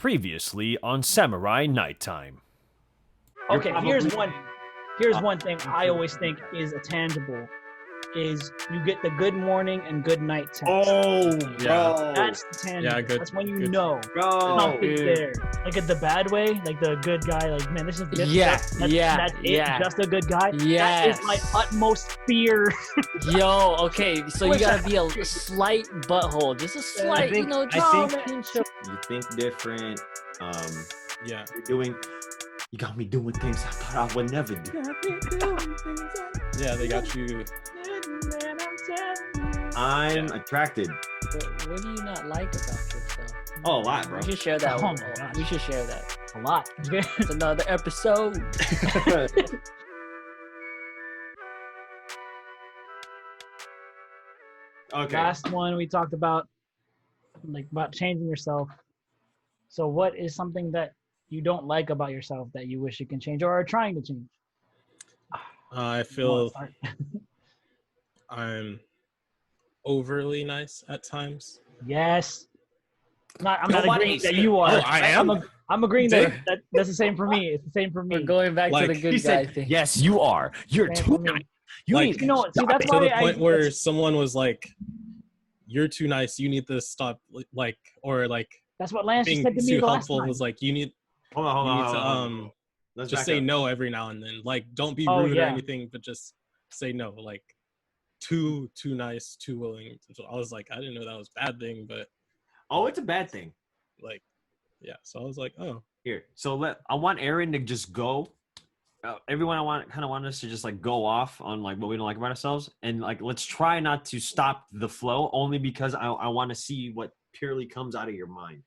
Previously on Samurai Nighttime. Okay, here's one thing I always think is a tangible is you get the good morning and good night text. Oh, bro. That's the tangible. Yeah, good. That's when you good. know Bro. something's there. Like in the bad way, like the good guy, like man, this is just that's just a good guy. That is my utmost fear. Yo, okay, so you gotta be a slight butthole, just a slight, think- drama. You think different. Yeah. You got me doing things I thought I would never do. Yeah, they got you. I'm attracted. What do you not like about yourself? Oh, a lot, bro. We should share that. Oh my gosh. We should share that. A lot. It's another episode. Okay. Last one we talked about, like about changing yourself. So, what is something that you don't like about yourself that you wish you can change or are trying to change? I feel I'm overly nice at times. Yes. I'm not Nobody agreeing that said- you are. Oh, I am? I'm agreeing that that's the same for me. It's the same for me. We're going back to Like, the He good guy said, thing. Yes, you are. You're Same too for me. nice. You Like, need You know what? See, stop that's it. To why the point where that's- someone was like, "You're too nice. You need to stop." Like, or like That's what Lance just being said to me too the last helpful time. was like, "You need Hold on. to Let's just back say up. no every now and then. Like, don't be Oh, rude yeah. or anything, but just say no." Like, too nice, too willing. So I was like, I didn't know that was a bad thing, but Oh, it's a bad thing. like, yeah. So I was like, oh, Here. So I want Aaron to just go. Everyone kind of want us to just like go off on like what we don't like about ourselves, and like let's try not to stop the flow only because I want to see what purely comes out of your mind.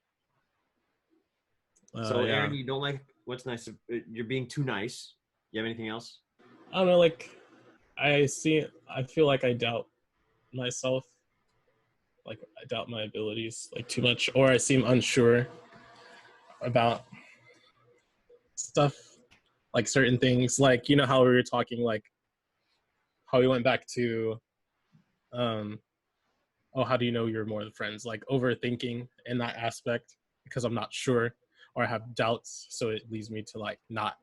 So yeah. Aaron, you don't like what's nice? You're being too nice. You have anything else? I don't know, like I feel like I doubt myself. Like I doubt my abilities like too much, or I seem unsure about stuff, like certain things. Like, you know how we were talking, like how we went back to how do you know you're more than friends? Like overthinking in that aspect because I'm not sure or I have doubts, so it leads me to like not.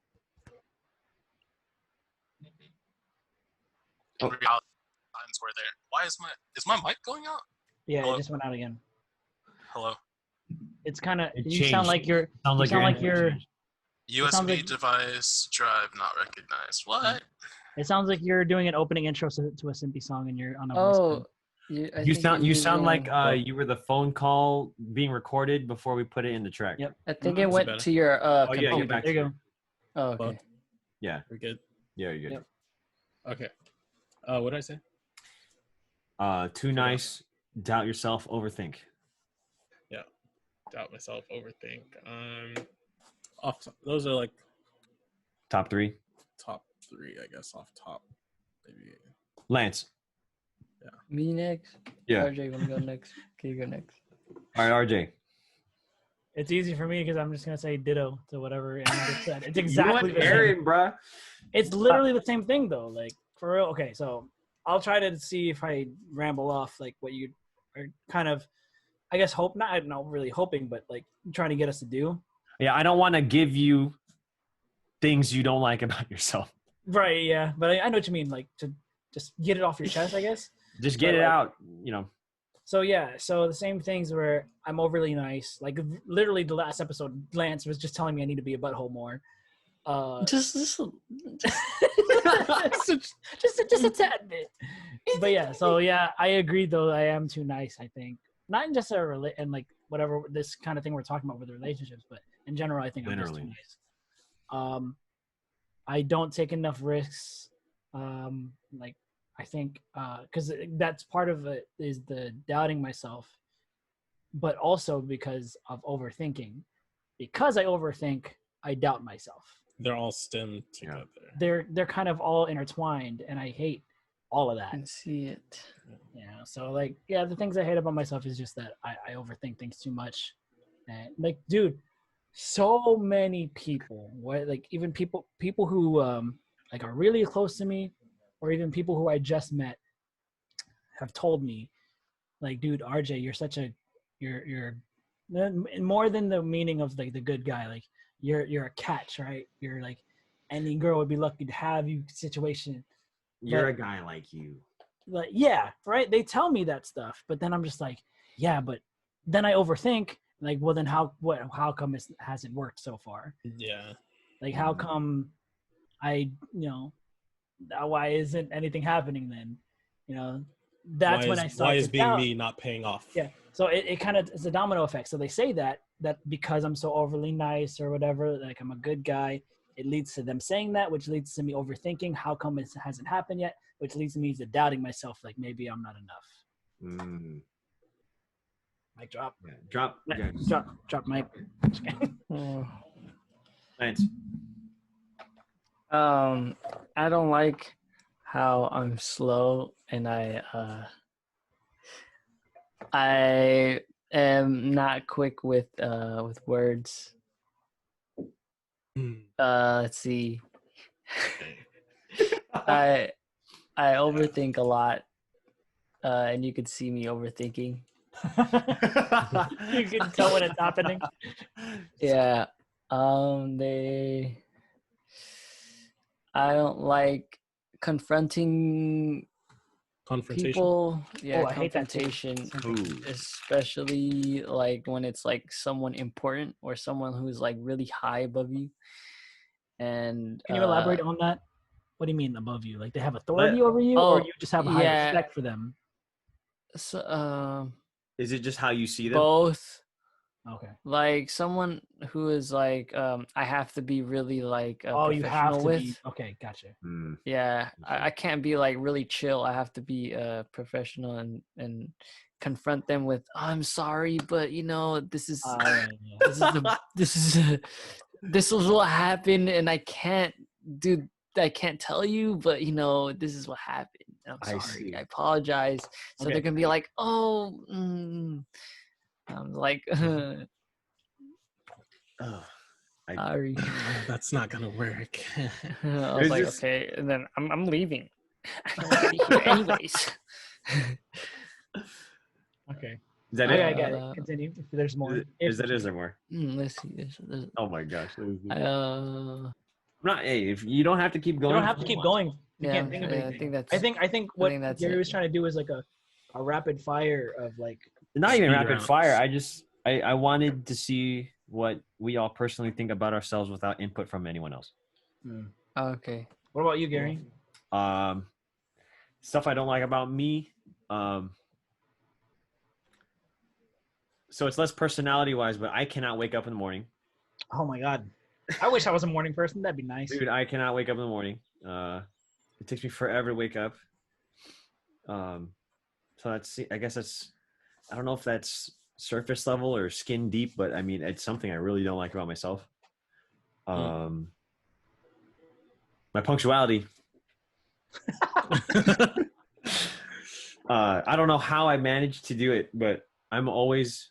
In reality, times were there. Why is my mic going out? Yeah, Hello? it just went out again. Hello. It's kind of It you sound changed. like you're Sounds you sound like energy you're changed. sounds USB like- device drive not recognized. What? it sounds like you're doing an opening intro to a Simpy song and you're on a voice Oh, call. You sound like you were the phone call being recorded before we put it in the track. Yep. I think That's it went better. to your Oh yeah, computer. you're back. There you go. Oh, okay. Well, Yeah, we're good. yeah, you're good. Yep. Okay. What did I say? Too nice. Doubt yourself. Overthink. Doubt myself, overthink. Those are like Top 3. top 3, I guess. Off top, maybe. Lance. Me next. Yeah. RJ, you wanna go next? Okay, you go next. All right, RJ. It's easy for me because I'm just gonna say ditto to whatever Aaron just said. It's You exactly want the same. Aaron, bruh. It's literally the same thing though. Like for real. Okay, so I'll try to see if I ramble off like what you are kind of, I guess not really hoping, but like trying to get us to do. Yeah, I don't want to give you things you don't like about yourself. Right. Yeah. But I know what you mean. Like to just get it off your chest, I guess. Just get But, it like, out. You know. So yeah, so the same things where I'm overly nice. Like literally the last episode, Lance was just telling me I need to be a butthole more. Just just a tad bit. But yeah, so yeah, I agree though. I am too nice. I think not in just and like whatever this kind of thing we're talking about with the relationships, but in general, I think I'm just too Literally. nice. I don't take enough risks. Like I think because that's part of it is the doubting myself, but also because of overthinking. Because I overthink, I doubt myself. They're all stemmed together. They're kind of all intertwined, and I hate all of I that. can see it. Yeah. So like, yeah, the things I hate about myself is just that I overthink things too much. And like, dude, so many people, like even people who like are really close to me, or even people who I just met, have told me, like, dude, RJ, you're more than the meaning of like the good guy. Like you're a catch, right? You're like any girl would be lucky to have you situation. You're But- a guy like you. Like yeah, right? They tell me that stuff, but then I'm just like, yeah, but then I overthink. Like, well, then how come it hasn't worked so far? Yeah. Like, how come why isn't anything happening then? That's when I start. Why to is being doubt. me not paying off? Yeah. So it kind of it's a domino effect. So they say that because I'm so overly nice or whatever, like I'm a good guy, it leads to them saying that, which leads to me overthinking. How come it hasn't happened yet? Which leads me to doubting myself, like maybe I'm not enough. Mic drop. Yeah. Drop. Yeah. Drop mic. Lance. I don't like how I'm slow and I am not quick with words. Let's see. I overthink a lot, and you could see me overthinking. You can tell when it's happening. Yeah. I don't like confronting Confrontation. people. Yeah, Oh, I hate that too. confrontation, Ooh. especially like when it's like someone important or someone who's like really high above you. And Can you elaborate on that? What do you mean above you? Like they have authority over you, or you just have high yeah. respect for them? So, Is it just how you see them? both. Okay. Like someone who is like I have to be really like You have professional to with. be. Okay, gotcha. Mm. Yeah, I can't be like really chill. I have to be professional and confront them with, I'm sorry, but this is Yeah. this is what happened, and I can't tell you, but this is what happened. I'm I sorry. see. I apologize. So Okay. they're gonna be like, oh, I'm like, Oh, sorry. That's not gonna work. I was There's like, this- okay, and then I'm leaving. I don't want to be here anyways. Okay. Is that Okay, it? I get it. Continue. If there's more. Is there more? Let's see. There's, Oh my gosh. uh, Not. Hey, if you don't have to keep You going. don't have to keep going. You yeah, can't think of I anything. think that's. I think what think that's Gary it. was trying to do is like a rapid fire of like. Not even Speed rapid rounds. fire. I wanted to see what we all personally think about ourselves without input from anyone else. Okay. What about you, Gary? Stuff I don't like about me. So it's less personality wise, but I cannot wake up in the morning. Oh my God. I wish I was a morning person. That'd be nice. Dude, I cannot wake up in the morning. It takes me forever to wake up. So I guess that's, I don't know if that's surface level or skin deep, but I mean, it's something I really don't like about myself. My punctuality. I don't know how I managed to do it, but I'm always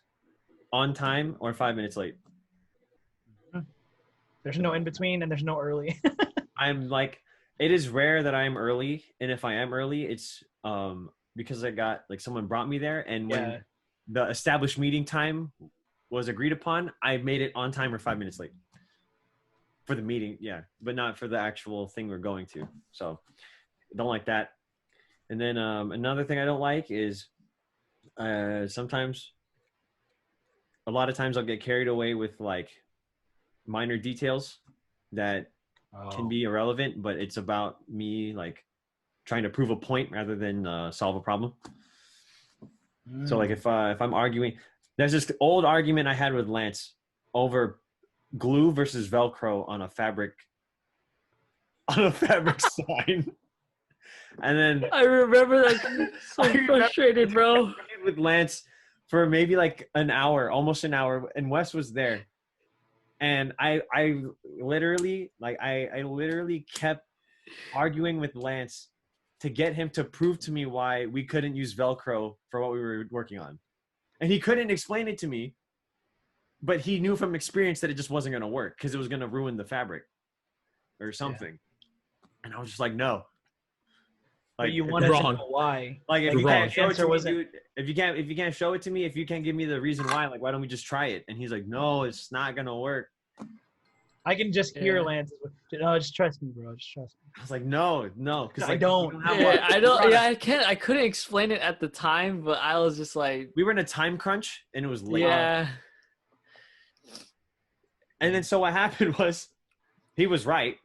on time or 5 minutes late. There's no in between and there's no early. I'm like, it is rare that I'm early, and if I am early, it's because I got like someone brought me there, and when Yeah. the established meeting time was agreed upon, I made it on time or 5 minutes late for the meeting. Yeah, but not for the actual thing we're going to. So don't like that. And then another thing I don't like is sometimes, a lot of times I'll get carried away with like minor details that can be irrelevant, but it's about me like trying to prove a point rather than solve a problem. So like if I'm arguing, there's this old argument I had with Lance over glue versus Velcro on a fabric sign. And then I remember that. So I remember- frustrated, bro. with Lance for maybe like an hour, almost an hour, and Wes was there. And I literally kept arguing with Lance to get him to prove to me why we couldn't use Velcro for what we were working on. And he couldn't explain it to me, but he knew from experience that it just wasn't going to work because it was going to ruin the fabric or something. And I was just like, no. But you wanted to wrong. know why. Like if You're you wrong. can't show it Answer to me, wasn't- dude, if you can't show it to me, if you can't give me the reason why, like why don't we just try it? And he's like, no, it's not gonna work. I can just hear Yeah. Lance. No, just trust me, bro. Just trust me. I was like, no, because I like, don't. you have Yeah, what- I don't. Yeah, I can't. I couldn't explain it at the time, but I was just like, We were in a time crunch and it was late. yeah, And then so what happened was, he was right.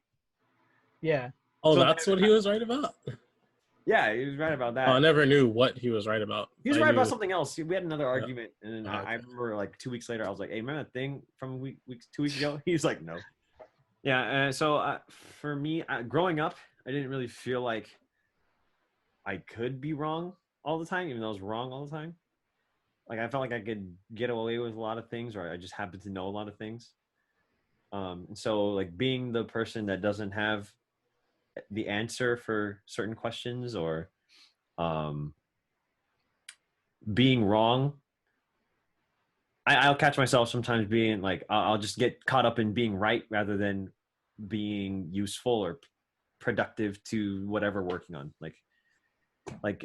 Yeah. Oh, So that's what he was right about. Yeah, he was right about that. Oh, I never knew what he was right about. He was I right about knew- something else. We had another argument, and then Oh, I okay. remember like 2 weeks later, I was like, "Hey, remember that thing from 2 weeks ago?" He was like, "No." Yeah. So for me, growing up, I didn't really feel like I could be wrong all the time, even though I was wrong all the time. Like I felt like I could get away with a lot of things, or I just happened to know a lot of things. So like being the person that doesn't have the answer for certain questions, or being wrong, I'll catch myself sometimes being like, I'll just get caught up in being right rather than being useful or productive to whatever working on. Like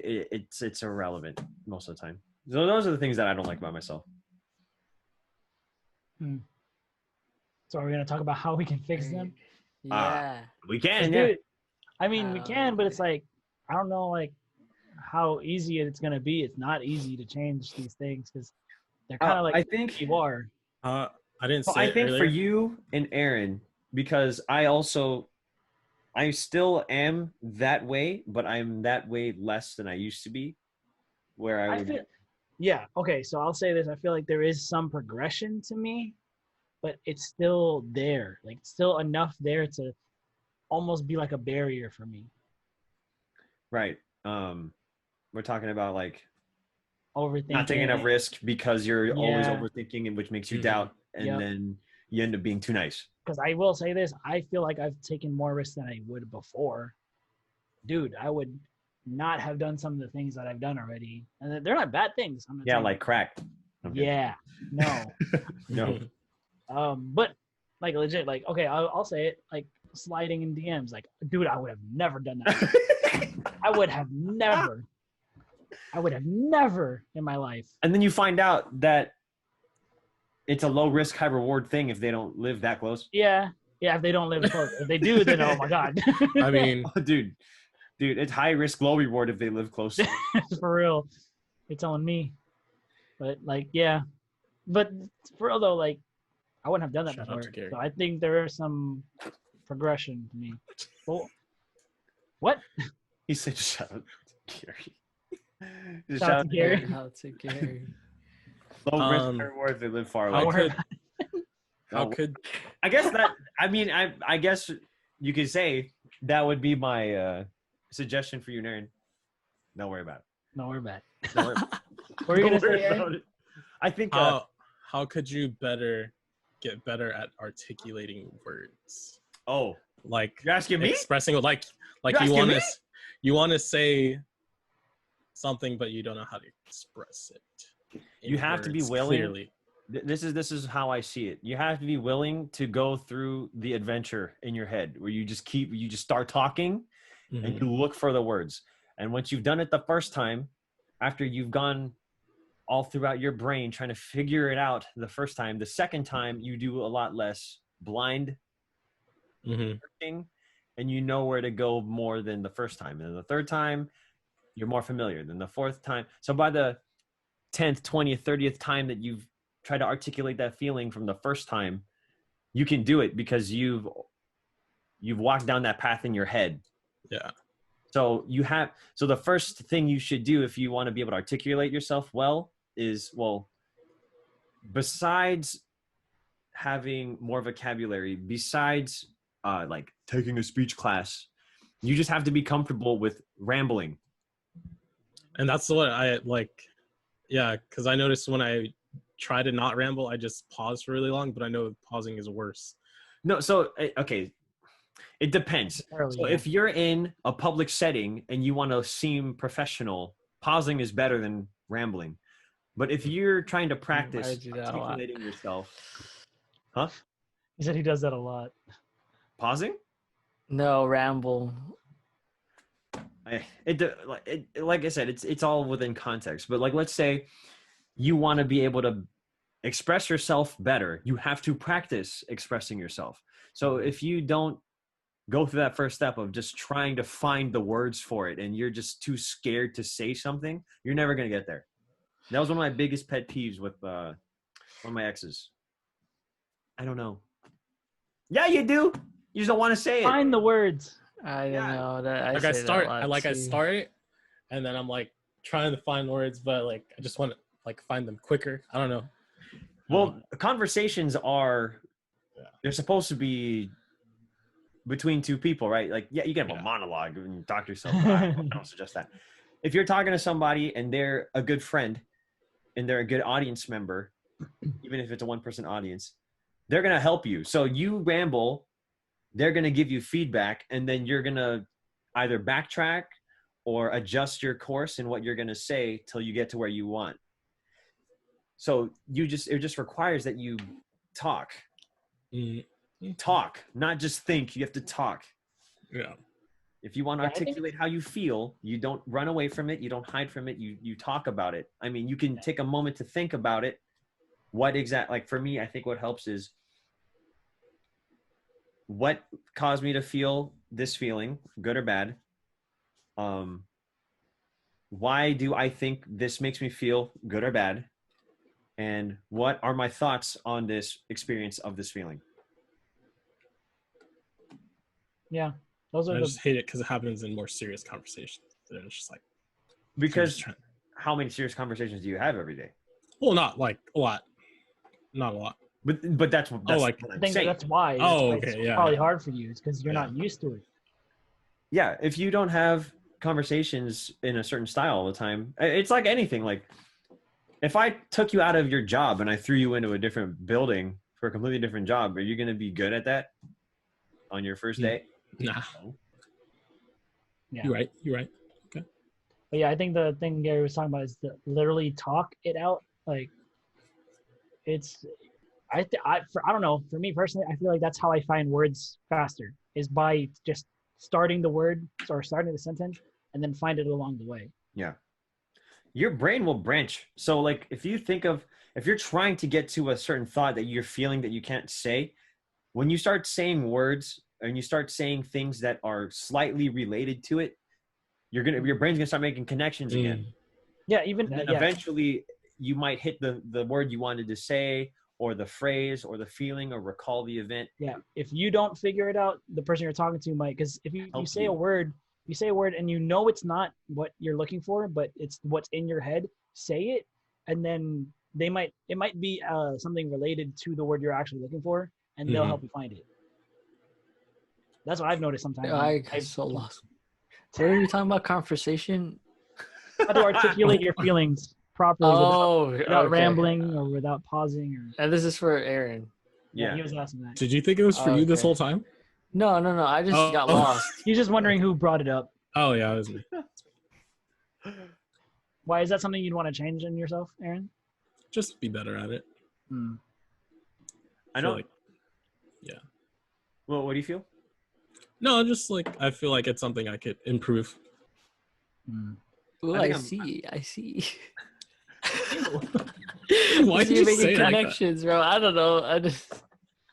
it's irrelevant most of the time. So those are the things that I don't like about myself. So are we gonna talk about how we can fix them? yeah. We 'Cause, can, yeah. dude, I mean, we can, but it's like I don't know, like how easy it's gonna be. It's not easy to change these things because they're kind of like I think you are. I didn't So say I it think for earlier. you and Aaron, because I still am that way, but I'm that way less than I used to be. Where I I would, feel, yeah. Okay, so I'll say this. I feel like there is some progression to me, but it's still there. Like still enough there to almost be like a barrier for me. right. We're talking about like Overthinking. not taking enough risk because you're always Yeah. overthinking, and which makes you Mhm. doubt, and Yep. then you end up being too nice. Because I will say this, I feel like I've taken more risks than I would before. Dude, I would not have done some of the things that I've done already, and they're not bad things. I'm not Yeah, saying- like crack. Okay. yeah, no, No. but like legit, like okay, I'll say it, like sliding in DMs, like dude, I would have never done that. I would have never in my life. And then you find out that it's a low risk, high reward thing if they don't live that close. Yeah, if they don't live close, if they do, then oh my god, I mean, Oh, dude, it's high risk, low reward if they live close. for real, you're telling me. But like, yeah, but for real though, like, I wouldn't have done that Shout out to before. Gary. So I think there is some progression to me. Well, what? He said, "Shout out to Gary." Just Shout out to Gary. How to Gary. Low risk, Um, high reward if they live far how away. could I guess that. I mean, I guess you could say that would be my suggestion for you, and Aaron. Don't worry about it. No, we're back. Don't worry, What were you don't gonna worry say, Aaron? about it. I think. how could you get better at articulating words? Oh, Like you're asking me? expressing like You're you asking want me? to you want to say something but you don't know how to express it. in You have to be words willing- clearly. This is how I see it. You have to be willing to go through the adventure in your head, where you just start talking, and Mhm. you look for the words. And once you've done it the first time, after you've gone all throughout your brain trying to figure it out the first time, the second time you do a lot less blind Mhm. searching, and you know where to go more than the first time. And then the third time, you're more familiar than the fourth time. So by the 10th, 20th, 30th time that you've tried to articulate that feeling from the first time, you can do it because you've walked down that path in your head. Yeah. So the first thing you should do if you want to be able to articulate yourself well is, besides having more vocabulary, besides like taking a speech class, you just have to be comfortable with rambling. And that's what I like. Yeah, because I noticed when I try to not ramble, I just pause for really long, but I know pausing is worse. No, so okay, it depends. Early, So yeah. if you're in a public setting and you want to seem professional, pausing is better than rambling. But if you're trying to practice I do that a lot. articulating yourself, He said he does that a lot. pausing? No, ramble. Like I said, it's all within context. But like, let's say you want to be able to express yourself better. You have to practice expressing yourself. So if you don't go through that first step of just trying to find the words for it, and you're just too scared to say something, you're never gonna get there. That was one of my biggest pet peeves with one of my exes. I don't know. Yeah, you do. You just don't want to say it. Find the words. I don't Yeah. know that. I Like say I that a start, lot I too. start it, and then I'm like trying to find words, but like I just want to like find them quicker. I don't know. Well, conversations are Yeah. they're supposed to be between two people, right? Like, yeah, you can have Yeah. a monologue and talk to yourself. I don't suggest that. If you're talking to somebody and they're a good friend and they're a good audience member, even if it's a one-person audience, they're gonna help you. So you ramble, they're gonna give you feedback, and then you're gonna either backtrack or adjust your course in what you're gonna say till you get to where you want. So it just requires that you talk, Mm, not just think. You have to talk. yeah. If you want to Yeah, I think articulate how you feel, you don't run away from it. You don't hide from it. You talk about it. I mean, you can take a moment to think about it. Like for me, I think what helps is what caused me to feel this feeling, good or bad. Why do I think this makes me feel good or bad? And what are my thoughts on this experience of this feeling? Yeah, those are I the. just hate it because it happens in more serious conversations. And it's just like Because just trying- how many serious conversations do you have every day? well, not like a lot, not a lot. But that's what like- what I I'm think saying. that's why. Oh, it's okay, yeah, probably yeah. hard for you. It's because you're Yeah. not used to it. Yeah, if you don't have conversations in a certain style all the time, it's like anything. Like if I took you out of your job and I threw you into a different building for a completely different job, are you going to be good at that on your first Hmm. day? Nah. Yeah. You're right. You're right. But yeah, I think the thing Gary was talking about is to literally talk it out. Like, it's, I don't know. For me personally, I feel like that's how I find words faster is by just starting the word or starting the sentence and then find it along the way. Yeah. Your brain will branch. So like if you're trying to get to a certain thought that you're feeling that you can't say, when you start saying words and you start saying things that are slightly related to it, your brain's gonna start making connections again. Yeah, even And then yeah. eventually you might hit the word you wanted to say or the phrase or the feeling or recall the event. Yeah, if you don't figure it out, the person you're talking to might. Because if you Help say you. a word, and you know it's not what you're looking for, but it's what's in your head, say it, and then it might be something related to the word you're actually looking for, and they'll Mhm. help you find it. That's what I've noticed sometimes. I got so lost. What are we talking about? Conversation? How to articulate your feelings properly without okay. rambling or without pausing. Or And this is for Aaron. Yeah. he was asking that. Did you think it was for you this Okay. whole time? No. I just Oh. got lost. He's just wondering who brought it up. Oh yeah, it was me. Why is that something you'd want to change in yourself, Aaron? Just be better at it. Hmm. I feel know. like- Well, what do you feel? No, just like I feel like it's something I could improve. Hmm. Ooh, I I think I'm- see. Why'd You're you making say it like that? connections, bro. I don't know. I just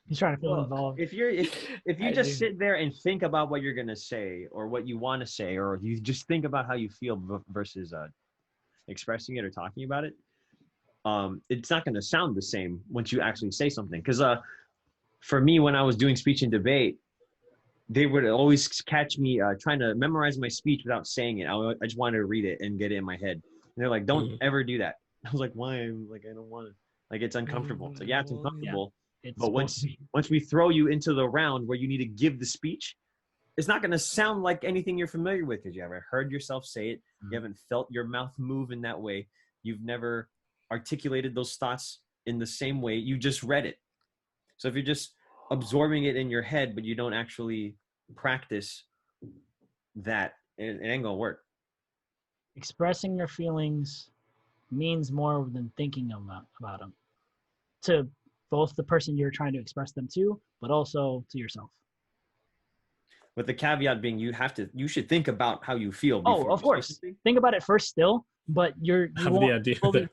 He's trying to feel Well, involved. if you I just do. sit there and think about what you're gonna say or what you want to say, or you just think about how you feel versus expressing it or talking about it, it's not gonna sound the same once you actually say something. Because for me, when I was doing speech and debate, they would always catch me trying to memorize my speech without saying it. I just wanted to read it and get it in my head. And they're like, "Don't Mhm. ever do that." I was like, "Why?" I'm like, "I don't want to." Like, it's uncomfortable. So yeah, it's uncomfortable. It's But supposed to be. once we throw you into the round where you need to give the speech, it's not going to sound like anything you're familiar with because you haven't heard yourself say it. You haven't felt your mouth move in that way. You've never articulated those thoughts in the same way. You just read it. So if you're just absorbing it in your head, but you don't actually practice that, it ain't going to work. Expressing your feelings means more than thinking about them to both the person you're trying to express them to, but also to yourself. with the caveat being you should think about how you feel. Oh, Before of you say course. something. Think about it first still, but you Have the won't idea fully, there.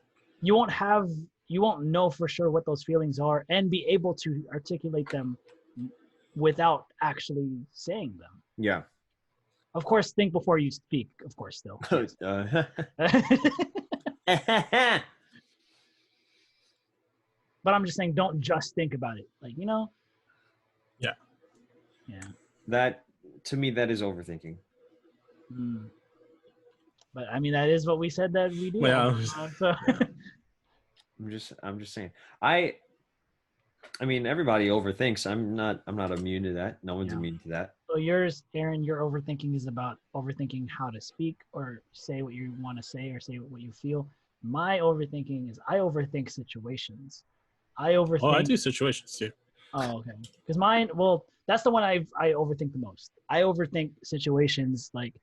you won't know for sure what those feelings are and be able to articulate them without actually saying them. Yeah. Of course, think before you speak, of course, still. Yes. But I'm just saying, don't just think about it. Like, you know? Yeah. Yeah. That to me, that is overthinking. Mm. But I mean, that is what we said that we do. Yeah. So, I'm just saying. I mean, everybody overthinks. I'm not immune to that. No one's Yeah. immune to that. so yours, Aaron, your overthinking is about overthinking how to speak or say what you want to say or say what you feel. My overthinking is I overthink situations. I overthink. Oh, I do situations too. Oh, okay. Because mine, well, that's the one I overthink the most. I overthink situations like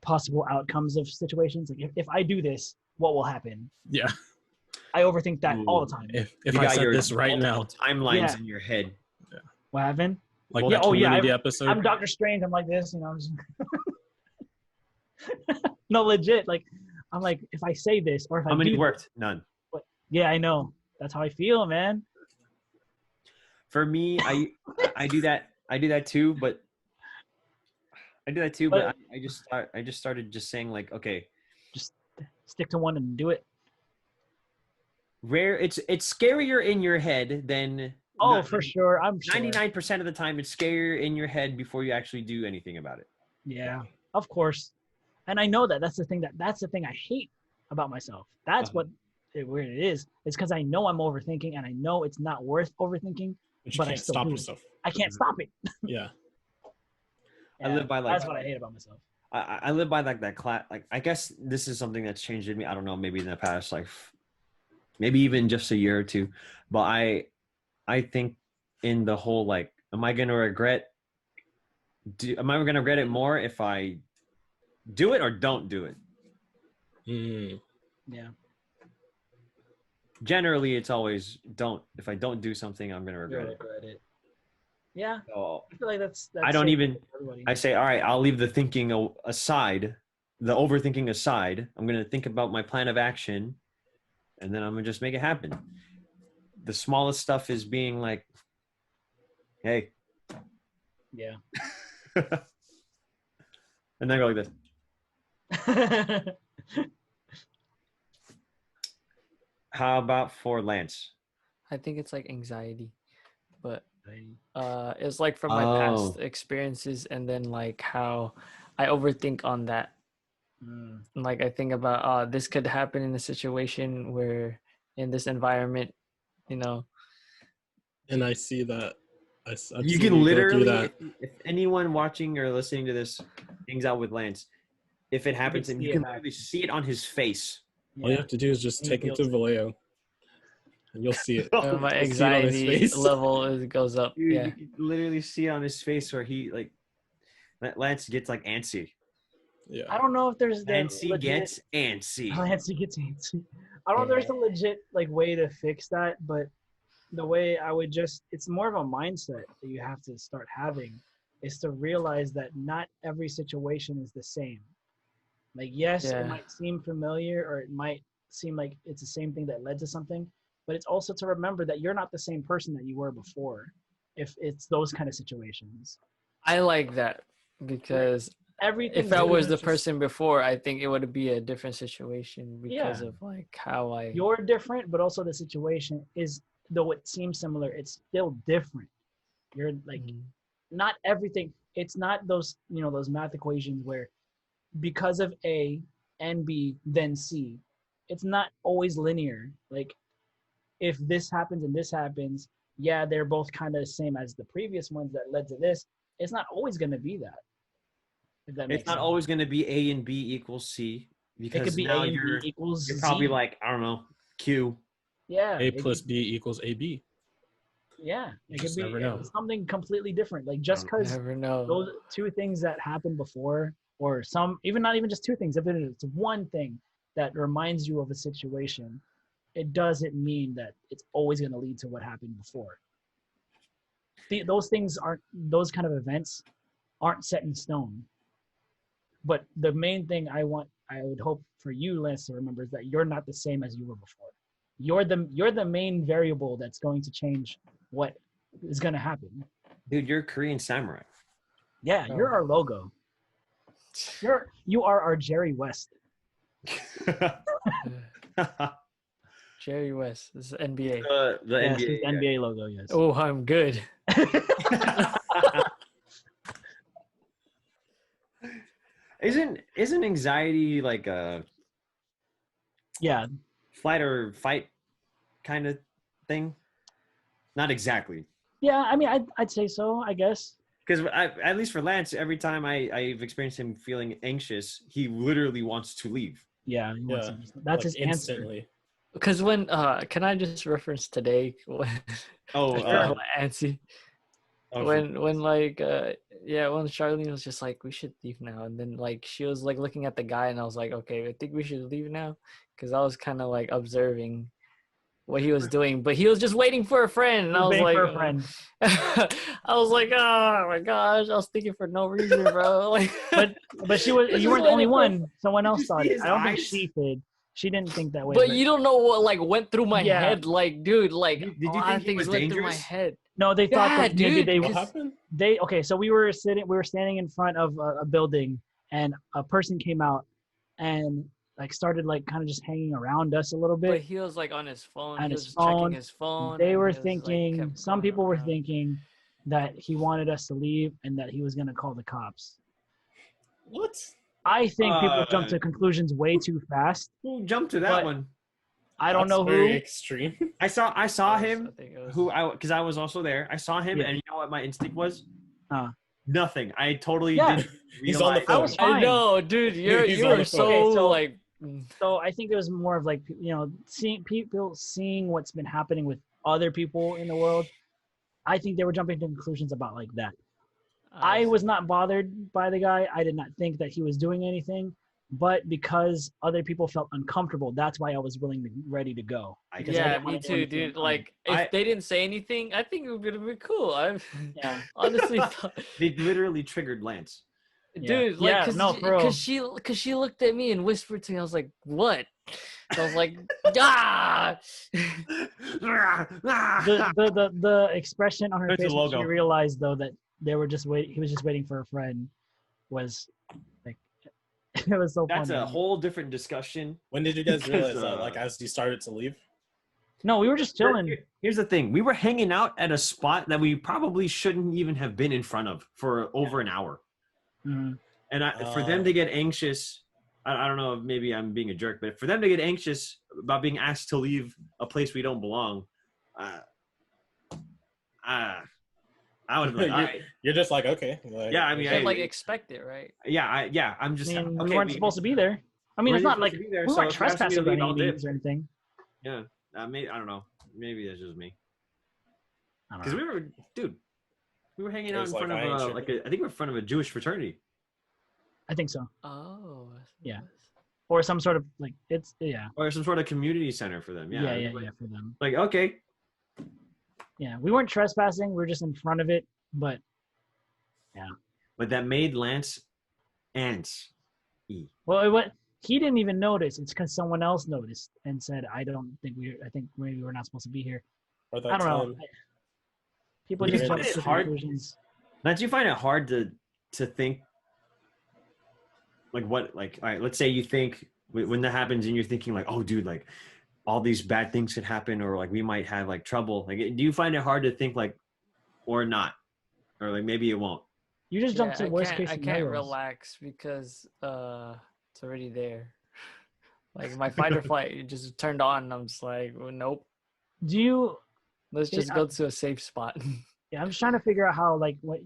possible outcomes of situations. Like if I do this, what will happen? Yeah. I overthink that all the time. If You I got said your this right now, multiple timelines Yeah. in your head. What happened? like Yeah, the oh, yeah, community episode. I'm Doctor Strange. I'm like this, you know. I'm just... no, legit. Like I'm like, if I say this or if How I many do worked? None. yeah, I know. That's how I feel, man. For me, I do that. I do that too, but But- I just started just saying like, okay, Just stick to one and do it. it's scarier in your head than Oh, for sure. I'm sure. 99% of the time it's scarier in your head before you actually do anything about it. Yeah, of course. And I know that that's the thing I hate about myself. That's Uh-huh. where it is. It's because I know I'm overthinking and I know it's not worth overthinking. But you but I can't still stop do it. yourself. I can't stop it. Yeah. I live by, like- that's what I hate about myself. I live by like that class. Like, I guess this is something that's changed in me. I don't know, maybe in the past, like maybe even just a year or two. But I think in the whole, like, am I going to regret it more if I do it or don't do it? Mm. Yeah. Generally, it's always don't. If I don't do something, I'm going to You're regret it. regret it. Yeah, So I feel like that's I don't safe even- for everybody. I say, all right, I'll leave the thinking aside, the overthinking aside. I'm going to think about my plan of action, and then I'm going to just make it happen. The smallest stuff is being like, hey, Yeah. and then go like this. How about for Lance? I think it's like anxiety, but it's like from my Oh. past experiences and then like how I overthink on that. Mm. And, like I think about this could happen in a situation where in this environment, you know. And I see that. I've You seen can go through literally, that. if anyone watching or listening to this hangs out with Lance, if it happens, can and see you it can happen. literally see it on his face. All you have to do is just He take him to feels it. Vallejo, and you'll see it. And my You'll see it on his anxiety face. level goes up. Dude, Yeah. you can literally see it on his face where he, like, Lance gets like antsy. Yeah. I don't know if there's the Nancy legit- gets antsy. Nancy gets antsy. I don't know if there's a legit like way to fix that, but the way I would it's more of a mindset that you have to start having is to realize that not every situation is the same. Like, yes, Yeah. it might seem familiar or it might seem like it's the same thing that led to something, but it's also to remember that you're not the same person that you were before if it's those kind of situations. I like that because Everything. if I was the person before, I think it would be a different situation because Yeah. of like how I. You're different, but also the situation is, though it seems similar, it's still different. You're like, Mhm. not everything. It's not those, those math equations where because of A and B, then C. It's not always linear. Like, if this happens and this happens, yeah, they're both kind of the same as the previous ones that led to this. It's not always going to be that. If that makes It's not sense. always going to be A and B equals C, It because could be now A and you're B equals probably Z. like, I don't know, Q. Yeah. A it plus could- B equals AB. Yeah. You It could just be never know. something completely different. Like, just because Never know. those two things that happened before, or not even just two things, if it's one thing that reminds you of a situation, it doesn't mean that it's always going to lead to what happened before. those things aren't, those kind of events aren't set in stone. But the main thing I would hope for you, Lance, to remember is that you're not the same as you were before. You're the main variable that's going to change what is going to happen. Dude, you're a Korean samurai. Yeah, Oh. you're our logo. You are our Jerry West. Jerry West. This is NBA. the Yes, NBA. his NBA logo. Yes. Oh, I'm good. Isn't anxiety like a Yeah. flight or fight kind of thing? Not exactly. Yeah. I mean, I'd say so. I guess. Because at least for Lance, every time I've experienced him feeling anxious, he literally wants to leave. Yeah. he wants Yeah, to- that's like his answer. instantly. Because when can I just reference today when Oh, Ansi oh, when like when Charlene was just like we should leave now, and then like she was like looking at the guy, and I was like, okay, I think we should leave now, because I was kind of like observing what he was doing, but he was just waiting for a friend, and I was Waiting like, for a friend. I was like, oh my gosh, I was thinking for no reason, bro. Like, But she was. Just You weren't the only waiting for- one. Someone else you thought see it. his I don't think eyes? she did. She didn't think that way. but you don't know what like went through my Yeah. head, like, dude, like Did you a lot think of he things was went through my dangerous? head. No, they thought Yeah, that maybe dude, they What because- happened? okay, so we were standing in front of a building, and a person came out and like started like kind of just hanging around us a little But bit. he was like on his phone. On He his was phone. checking his phone. They and were he was, like, thinking, kept some going people were around. thinking that he wanted us to leave and that he was going to call the cops. What? I think people jump Uh, to conclusions way too fast. Who jumped to that But- one? I don't That's know very who. extreme. I saw Yes, him. I think it was- Because I was also there. I saw him, Yeah. and you know what my instinct was? Nothing. I totally Yeah. didn't He's on the realize. phone. I was I fine. know, dude. You He's on were the so, phone. Okay, so- like. So I think it was more of like, seeing people seeing what's been happening with other people in the world. I think they were jumping to conclusions about like that. I was not bothered by the guy. I did not think that he was doing anything, but because other people felt uncomfortable, that's why I was ready to go. Because I Yeah, didn't wanna me do too, anything dude. uncomfortable. Like, if I- they didn't say anything, I think it would have been cool. I Yeah. honestly thought, They literally triggered Lance. dude, Yeah, like, no, for real. cause she looked at me and whispered to me. I was like, "What?" I was like, "Ah!" The expression on her There's the face when she logo. realized though that they were just wait. He was just waiting for a friend. Was like it was so That's funny. a whole different discussion. When did you guys Because, realize that? Like as you started to leave? No, we were just chilling. Here's the thing: we were hanging out at a spot that we probably shouldn't even have been in front of for over an hour. Mhm. And for them to get anxious, I don't know if maybe I'm being a jerk, but for them to get anxious about being asked to leave a place we don't belong, I would have been like, all right. You're just like, okay. Like, Yeah, I mean, You I- should, like, expect it, right? I'm I just. mean, okay, we weren't supposed to be there. I mean, we it's weren't not like supposed to be there, we so weren't if you asked me to trespassing by leave, any I'll dip. means or anything. Yeah, maybe I don't know. Maybe that's just me. I don't Because know. we were hanging It out was in like, front I ain't of sure. I think we're in front of a Jewish fraternity. I think so. Oh. Yeah. Or some sort of like it's Or some sort of community center for them. Yeah. yeah for them. Like, okay. Yeah, we weren't trespassing. We were just in front of it, but But that made Lance ants. what he didn't even notice. It's because someone else noticed and said, "I think maybe we're not supposed to be here." Or that I don't know. time. People You just find jump it to hard? conclusions. Lance, you find it hard to think like what, like, all right, let's say you think when that happens and you're thinking like, oh dude, like all these bad things could happen, or like we might have like trouble. Like, do you find it hard to think like, or not? Or like maybe it won't. You just jump to worst case I can't scenarios. relax because it's already there. Like my fight or flight, it just turned on. And I'm just like, well, nope. Do you? Let's just Yeah. go to a safe spot. Yeah, I'm just trying to figure out how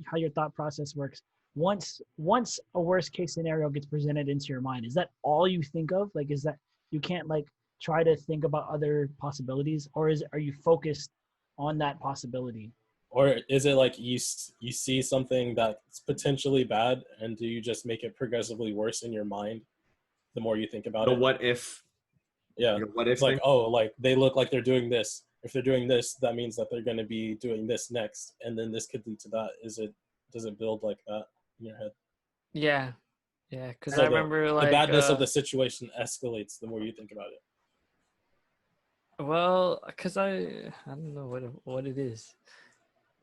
how your thought process works. Once a worst case scenario gets presented into your mind, is that all you think of? Like, is that you can't like try to think about other possibilities, or are you focused on that possibility? Or is it like you see something that's potentially bad, and do you just make it progressively worse in your mind the more you think about The it? what if? Yeah. What if? It's like, oh, like they look like they're doing this, if they're doing this, that means that they're going to be doing this next, and then this could lead to that. Does it build like that in your head? Yeah, yeah. Because So I remember like the badness of the situation escalates the more you think about it. well, because I don't know what it is.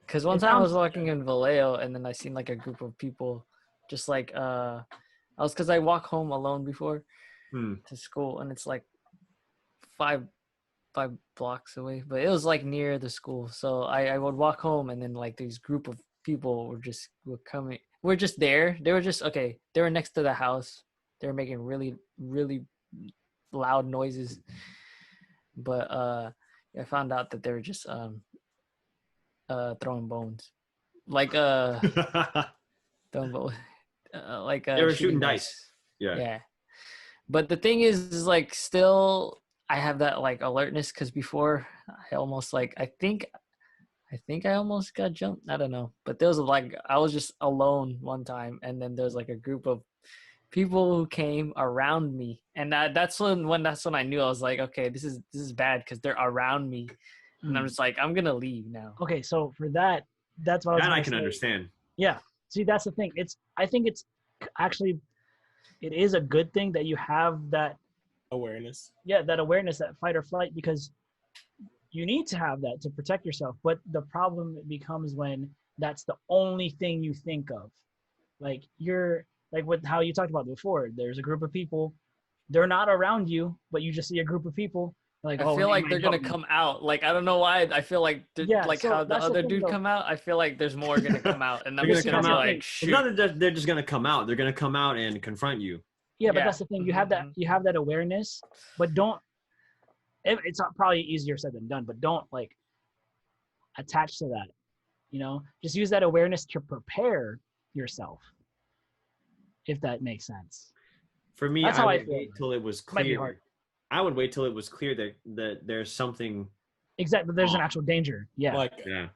Because one It time I was sounds- walking in Vallejo, and then I seen like a group of people, just like because I walk home alone before Hmm. to school, and it's like five blocks away, but it was like near the school. So I would walk home, and then like these group of people were coming. We're just there. They were just okay. They were next to the house. They were making really really loud noises. But I found out that they were just throwing bones, like throwing bones, like They were shooting dice. Yeah. Yeah. But the thing is like still I have that like alertness because before I almost like I think I almost got jumped. I don't know. But there was like I was just alone one time, and then there's like a group of people who came around me, and that's when I knew I was like, okay, this is bad because they're around me, and I'm just like, I'm gonna leave now. Okay, so for that, that's what I was. That I gonna can say. understand. Yeah. See, that's the thing. I think it's actually, it is a good thing that you have that. Awareness. Yeah, that awareness, that fight or flight, because you need to have that to protect yourself. But the problem becomes when that's the only thing you think of. Like you're like with how you talked about before. There's a group of people, they're not around you, but you just see a group of people. Like, I oh, feel he like might they're gonna jump me. come out. Like I don't know why. I feel like Yeah, like so how the that's the other thing, dude though. come out. I feel like there's more gonna come out, and I'm They're just gonna gonna come be out. like, It's shoot. not that they're just gonna come out. They're gonna come out and confront you. Yeah, but Yeah. that's the thing. You have that. Mhm. You have that awareness, but don't. It's not probably easier said than done, but don't like attach to that. You know, just use that awareness to prepare yourself. If that makes sense. For me, That's I how I would feel. wait till it was Might be clear. hard. I would wait till it was clear that there's something. Exactly. There's an Oh. actual danger. Yeah. Yeah.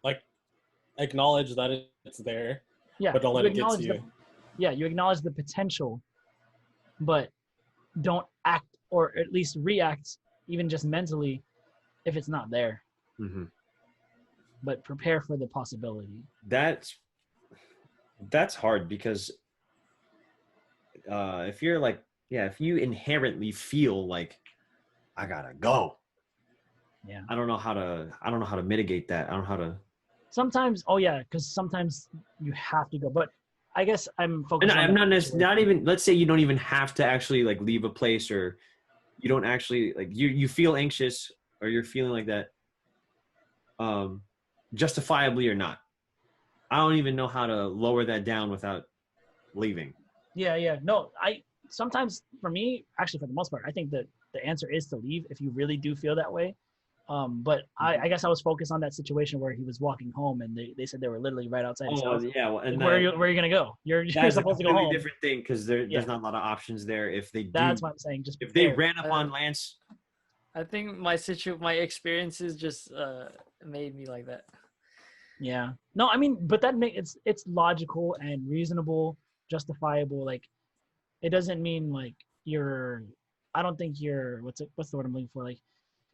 Acknowledge that it's there, Yeah. but don't let You it get to acknowledge you. Yeah, you acknowledge the potential, but don't act or at least react, even just mentally, if it's not there. Hmm. But prepare for the possibility. That's hard because if you're like, yeah, if you inherently feel like I gotta go, Yeah. I don't know how to mitigate that. I don't know how to. Sometimes, oh yeah, because sometimes you have to go. But I guess I'm focused. And on I'm that not situation. even. Let's say you don't even have to actually like leave a place, or you don't actually like you feel anxious or you're feeling like that, justifiably or not. I don't even know how to lower that down without leaving. Yeah. No, I sometimes for me, actually for the most part, I think that the answer is to leave if you really do feel that way. But I guess I was focused on that situation where he was walking home and they said they were literally right outside his Oh house. yeah, well, and Like, where are you gonna go? You're that's a supposed to go completely home. different thing because there's Yeah. not a lot of options there. If they do, That's what I'm saying. Just if they prepare. ran up on Lance, I think my experiences just made me like that. Yeah. No, I mean, but that it's logical and reasonable, justifiable. Like, it doesn't mean like I don't think you're what's the word I'm looking for? Like,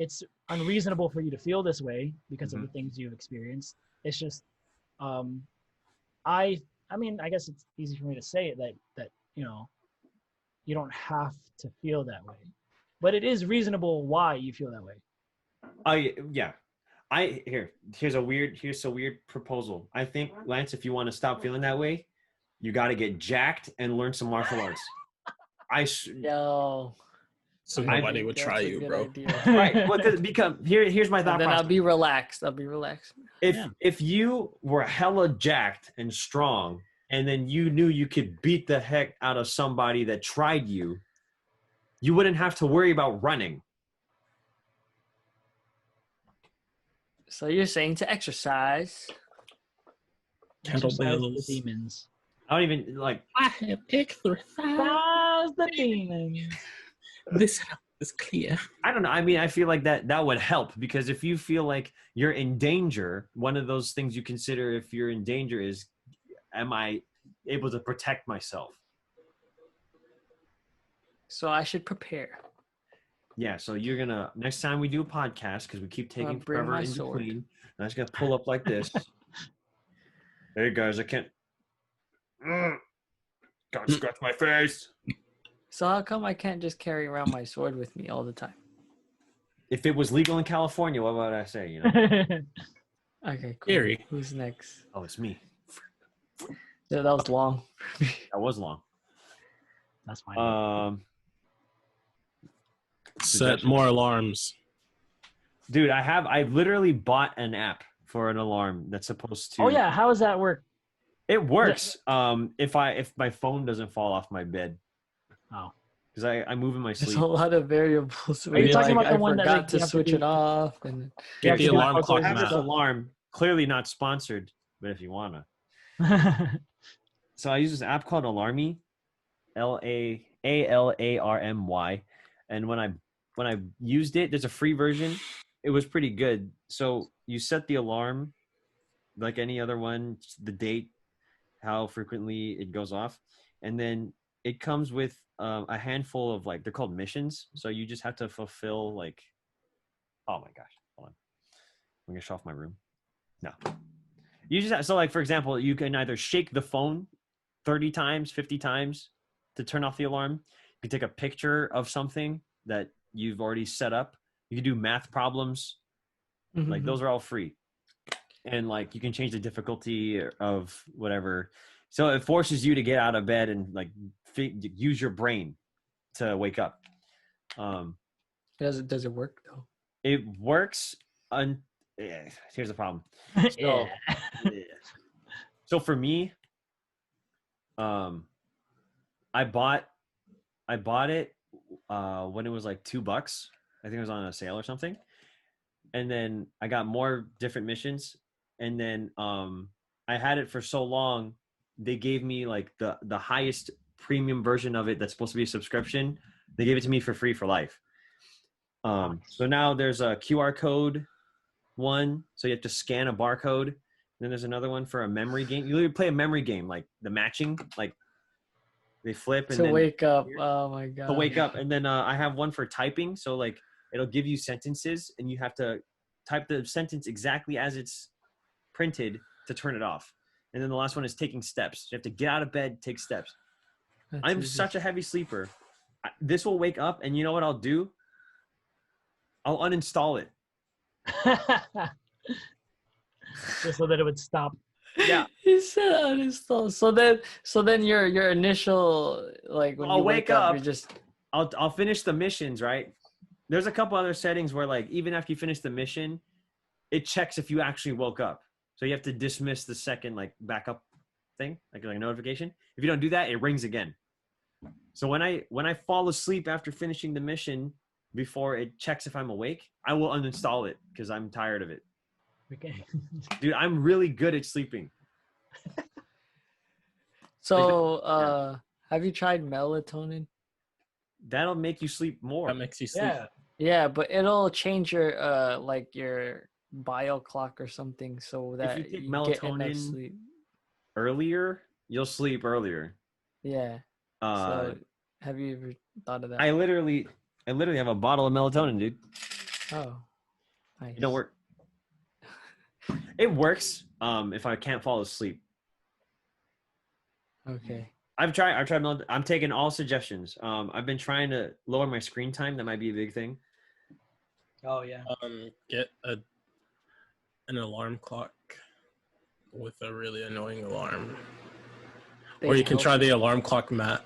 it's unreasonable for you to feel this way because of the things you've experienced. It's just, I mean, I guess it's easy for me to say it that you don't have to feel that way, but it is reasonable why you feel that way. yeah. Here's a weird proposal. I think Lance, if you want to stop feeling that way, you got to get jacked and learn some martial arts. Yo, So I nobody think would that's try a you, good bro. idea. Right. Well, here's my thought And then I'll process. be relaxed. If you were hella jacked and strong, and then you knew you could beat the heck out of somebody that tried you, you wouldn't have to worry about running. So you're saying to exercise? Exercise the Kettlebells. demons. I don't even like. I have exercise. Exercise the demons. This is clear. I don't know. I mean, I feel like that would help because if you feel like you're in danger, one of those things you consider if you're in danger is, am I able to protect myself? So I should prepare. Yeah, so you're gonna next time we do a podcast because we keep taking bring forever my in sword. between. I'm just gonna pull up like this. Hey guys, I can't. Can't scratch my face. So how come I can't just carry around my sword with me all the time? If it was legal in California, what would I say? You know? Okay, cool. Gary. Who's next? Oh, it's me. Yeah, that was long. That was long. That's fine. Set more alarms. Dude, I literally bought an app for an alarm that's supposed to. Oh yeah, how does that work? It works. If my phone doesn't fall off my bed. Oh. Because I move in my There's sleep. a lot of variables. Are you where, talking like, about the I one that, forgot like, to you have to switch do- it off, and Get the Yeah, alarm because clock I have this map. alarm, clearly not sponsored, but if you wanna. So I use this app called Alarmy, Alarmy, and when I used it, there's a free version. It was pretty good. So you set the alarm, like any other one, the date, how frequently it goes off, and then it comes with a handful of they're called missions. So you just have to fulfill oh my gosh, hold on, I'm gonna show off my room. No, you just have, so for example, you can either shake the phone 30 times, 50 times to turn off the alarm. You can take a picture of something that you've already set up. You can do math problems. Mhm. Those are all free. And you can change the difficulty of whatever. So it forces you to get out of bed and use your brain to wake up. Does it work though? It works. Here's the problem. So, so for me, I bought it when it was like $2. I think it was on a sale or something. And then I got more different missions. And then I had it for so long, they gave me the highest premium version of it that's supposed to be a subscription. They gave it to me for free for life. So now there's a QR code one, so you have to scan a barcode. Then there's another one for a memory game. You literally play a memory game, like the matching, they flip and To then wake up. Oh my god. to wake up. And then I have one for typing. So it'll give you sentences and you have to type the sentence exactly as it's printed to turn it off. And then the last one is taking steps. You have to get out of bed, take steps. That's I'm easy. such a heavy sleeper. This will wake up, and you know what I'll do? I'll uninstall it. Just so that it would stop. Yeah. He said uninstall. So then your initial when I'll you wake up, up. you're just I'll finish the missions, right? There's a couple other settings where even after you finish the mission, it checks if you actually woke up. So you have to dismiss the second backup thing, like a notification. If you don't do that, it rings again. So when I fall asleep after finishing the mission, before it checks if I'm awake, I will uninstall it because I'm tired of it. Okay. Dude, I'm really good at sleeping. so. Have you tried melatonin? That'll make you sleep more. That makes you sleep. Yeah. Yeah, but it'll change your your bio clock or something so that you take get enough melatonin- sleep. Earlier, you'll sleep earlier. Yeah. Uh, So have you ever thought of that? I literally have a bottle of melatonin, dude. Oh, nice. It don't work. It works if I can't fall asleep. Okay. I've tried I'm taking all suggestions. I've been trying to lower my screen time. That might be a big thing. Oh yeah. Get an alarm clock with a really annoying alarm. Or you can try the alarm clock mat.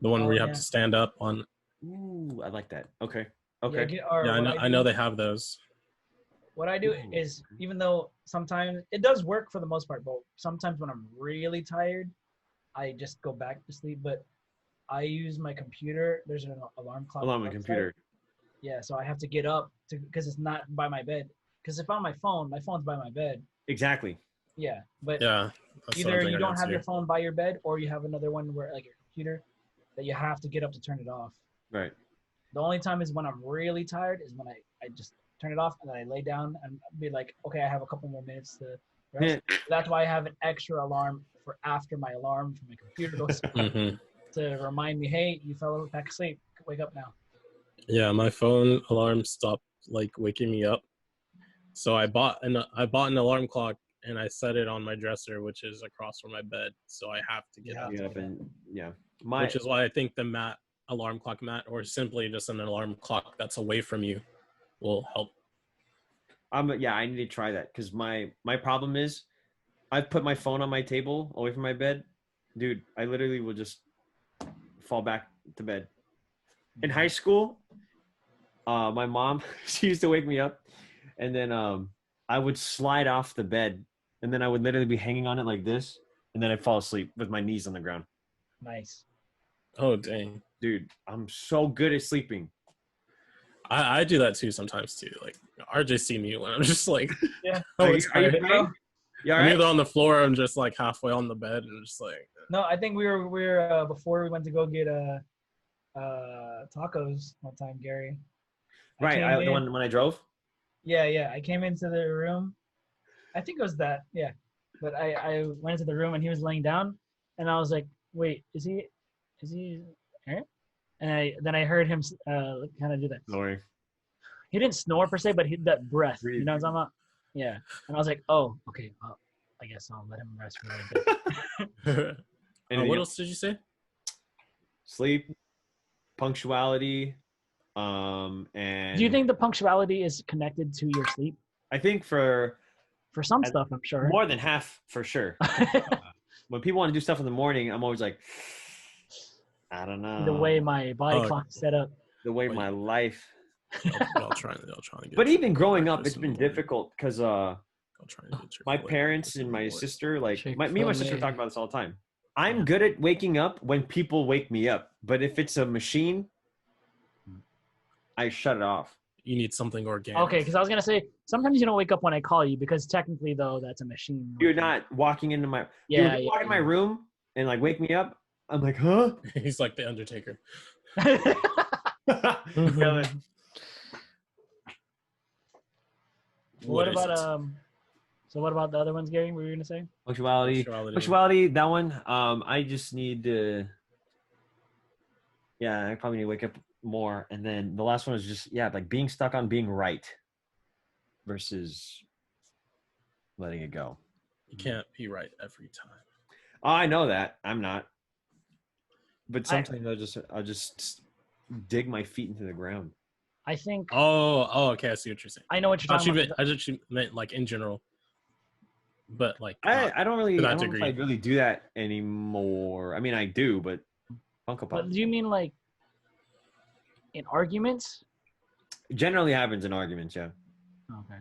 The one where you have yeah. to stand up on. Ooh, I like that. Okay. Okay. Yeah, I know they have those. What I do Ooh. is, even though sometimes it does work for the most part, but sometimes when I'm really tired, I just go back to sleep. But I use my computer. There's an alarm clock. Hold on, my website. computer. Yeah, so I have to get up because it's not by my bed. Because if on my phone's by my bed. Exactly. Yeah, but Yeah. That's either something you I don't got have to your do. phone by your bed, or you have another one where your computer that you have to get up to turn it off. Right. The only time is when I'm really tired is when I just turn it off and then I lay down and be like, okay, I have a couple more minutes to rest. That's why I have an extra alarm for after my alarm from my computer goes Mhm. to remind me, hey, you fell back asleep. Wake up now. Yeah, my phone alarm stopped like waking me up. So I bought an alarm clock and I set it on my dresser, which is across from my bed. So I have to get Yeah. out. Get up and Which is why I think the alarm clock mat, or simply just an alarm clock that's away from you, will help. I need to try that because my problem is I've put my phone on my table away from my bed. Dude, I literally will just fall back to bed. In high school, my mom, she used to wake me up, and then I would slide off the bed, and then I would literally be hanging on it like this, and then I'd fall asleep with my knees on the ground. Nice. Oh dang. Dude, I'm so good at sleeping. I do that too sometimes too. Like RJ see me when I'm just like, Yeah. oh, Are it's you tired. okay? You all I'm right? either on the floor or I'm just like halfway on the bed and just like, No, I think we were before we went to go get tacos one time, Gary. I Right, came the in- one when I drove. Yeah. I came into the room. I think it was that. Yeah. But I went into the room and he was laying down, and I was like, wait, is he here? And then I heard him kind of do that. Sorry. He didn't snore per se, but that breath. You Breathe. know what I'm talking about? Yeah. And I was like, oh, okay. Well, I guess I'll let him rest for a little bit. Anything what else? else did you say? Sleep, punctuality, and Do you think the punctuality is connected to your sleep? I think for For some stuff, I'm sure. more than half for sure. When people want to do stuff in the morning, I'm always like, I don't know. The way my body Oh. clock is set up. the way my life. Y'all trying to get. But even growing up, breakfast it's in the been morning. difficult because Y'all trying to get my Chick-fil-A parents breakfast in and the my morning. sister, like me and my sister Chick-fil-A. talk about this all the time. I'm good at waking up when people wake me up, but if it's a machine, I shut it off. You need something organic. Okay, because I was gonna say sometimes you don't wake up when I call you because technically though that's a machine. You're not walking into my Yeah, you walk in my room and like wake me up. I'm like, huh? He's like the Undertaker. Yeah, What is about it? So what about the other ones, Gary? What were you gonna say? Punctuality. Punctuality, that one. I just need to. Yeah, I probably need to wake up more. And then the last one is just like being stuck on being right versus letting it go. You can't be right every time. Oh, I know that. I'm not. But sometimes I'll just dig my feet into the ground. I think Oh, okay. I see what you're saying. I know what you're talking about. I thought you meant like in general, but like I don't really. to I that don't know if I degree. really do that anymore. I mean, I do, but Funko Pop But do you mean like in arguments? generally happens in arguments. Yeah. Okay.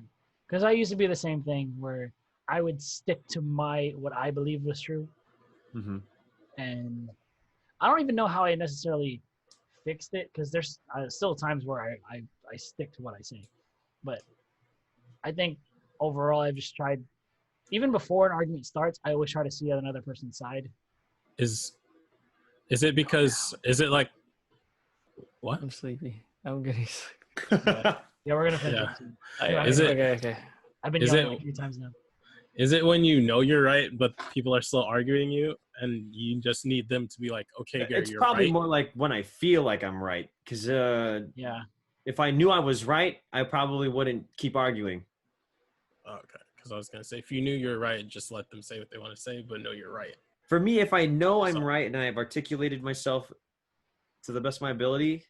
Because I used to be the same thing where I would stick to what I believe was true, Mm-hmm. and I don't even know how I necessarily fixed it because there's still times where I stick to what I say, but I think overall I've just tried, even before an argument starts, I always try to see another person's side. Is it because is it like what? I'm sleepy. I'm getting sleepy. Yeah, we're gonna finish Yeah. it soon. Is it Okay. I've been is yelling it- like 3 times now. is it when you know you're right but people are still arguing you and you just need them to be like, okay, Gary, It's you're probably right? more like when I feel like I'm right. Because Yeah. if I knew I was right, I probably wouldn't keep arguing. Okay, because I was gonna say if you knew you're right, just let them say what they want to say, but no, you're right. For me, if I know I'm So- right and I've articulated myself to the best of my ability,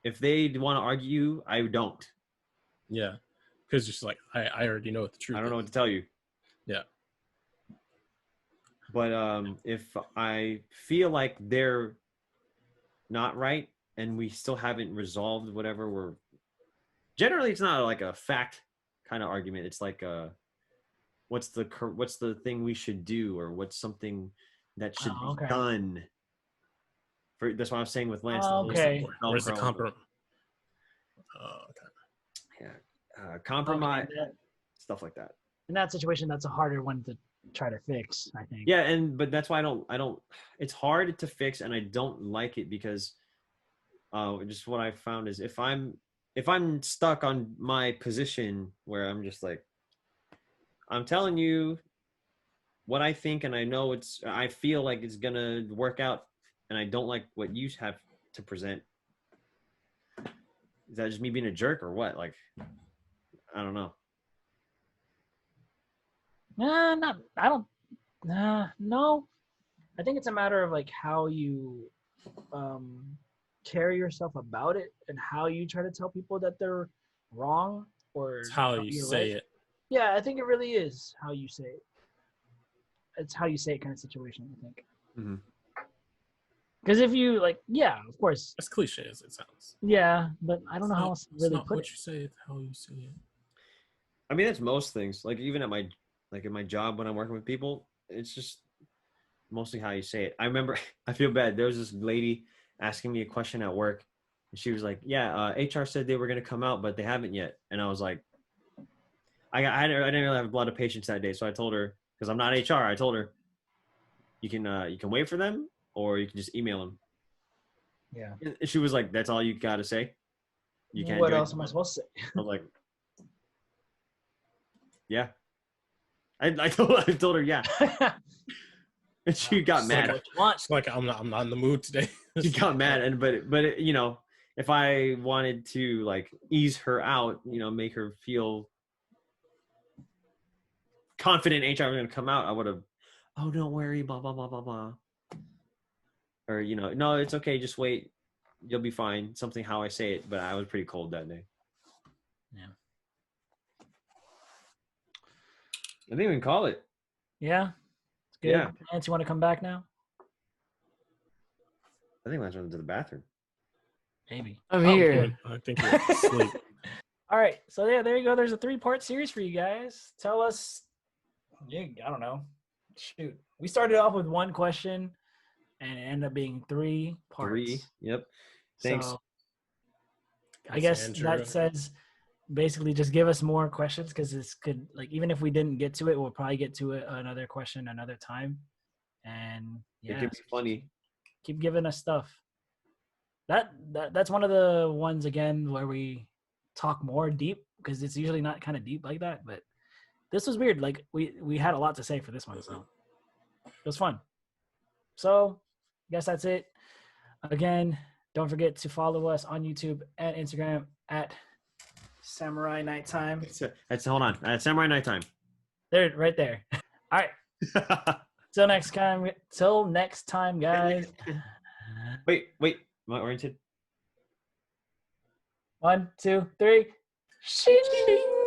if they want to argue, I don't. Yeah, because just like I already know what the truth. I don't know is. what to tell you. Yeah. But if I feel like they're not right and we still haven't resolved whatever we're generally, it's not like a fact kind of argument. It's like what's the thing we should do, or what's something that should Oh, okay. be done. That's what I was saying with Lance. Oh, okay. Where's the Velcro. compromise? Oh, okay. Yeah, compromise, Okay, stuff like that. in that situation, that's a harder one to try to fix, I think. Yeah, but that's why I don't. It's hard to fix, and I don't like it because, just what I found is if I'm stuck on my position where I'm just like, I'm telling you what I think, and I feel like it's gonna work out, and I don't like what you have to present. Is that just me being a jerk or what? Like, I don't know. Nah, not. I don't. Nah, no. I think it's a matter of like how you carry yourself about it and how you try to tell people that they're wrong or It's how you you're say right. it. Yeah, I think it really is how you say it. It's how you say it kind of situation, I think. Mhm. Because if you like, yeah, of course, As cliche as it sounds. yeah, but I don't know It's how not- else to it's really not put what it. you say, it's how you say it. I mean, that's most things. Like even at my in my job when I'm working with people, it's just mostly how you say it. I remember I feel bad. There was this lady asking me a question at work, and she was like, "Yeah, HR said they were gonna come out, but they haven't yet." And I was like, I didn't really have a lot of patience that day, so I told her because I'm not HR. I told her you can wait for them or you can just email them. Yeah. And she was like, "That's all you got to say. You can't What do else anything am I else." supposed to I was like, "Yeah." I told her yeah, say? and she got It's mad. What you want? It's like I'm not in the mood today. She got mad, and but you know, if I wanted to like ease her out, you know, make her feel confident HR was gonna come out, I would have, oh, don't worry, blah blah blah blah blah, or you know, no, it's okay, just wait, you'll be fine. Something how I say it, but I was pretty cold that day. Yeah. I think we can call it. Yeah. It's good. Yeah. Lance, you want to come back now? I think let's run to the bathroom. Maybe. I'm Oh, here. I think you're asleep. All right. So yeah, there you go. There's a 3-part series for you guys. Tell us. Yeah, I don't know. Shoot. We started off with one question, and it ended up being 3 parts. 3. Yep. Thanks. So I guess Andrew. that says basically just give us more questions because this could like even if we didn't get to it, we'll probably get to it another question another time. And It yeah, could be funny. keep giving us stuff. That's one of the ones again where we talk more deep because it's usually not kind of deep like that. But this was weird. Like we had a lot to say for this one, so it was fun. So I guess that's it. Again, don't forget to follow us on YouTube and Instagram at Samurai Nighttime. That's hold on. Samurai Nighttime. There, right there. All right. Till next time. Till next time, guys. Wait. Am I oriented? 1, 2, 3. Shing.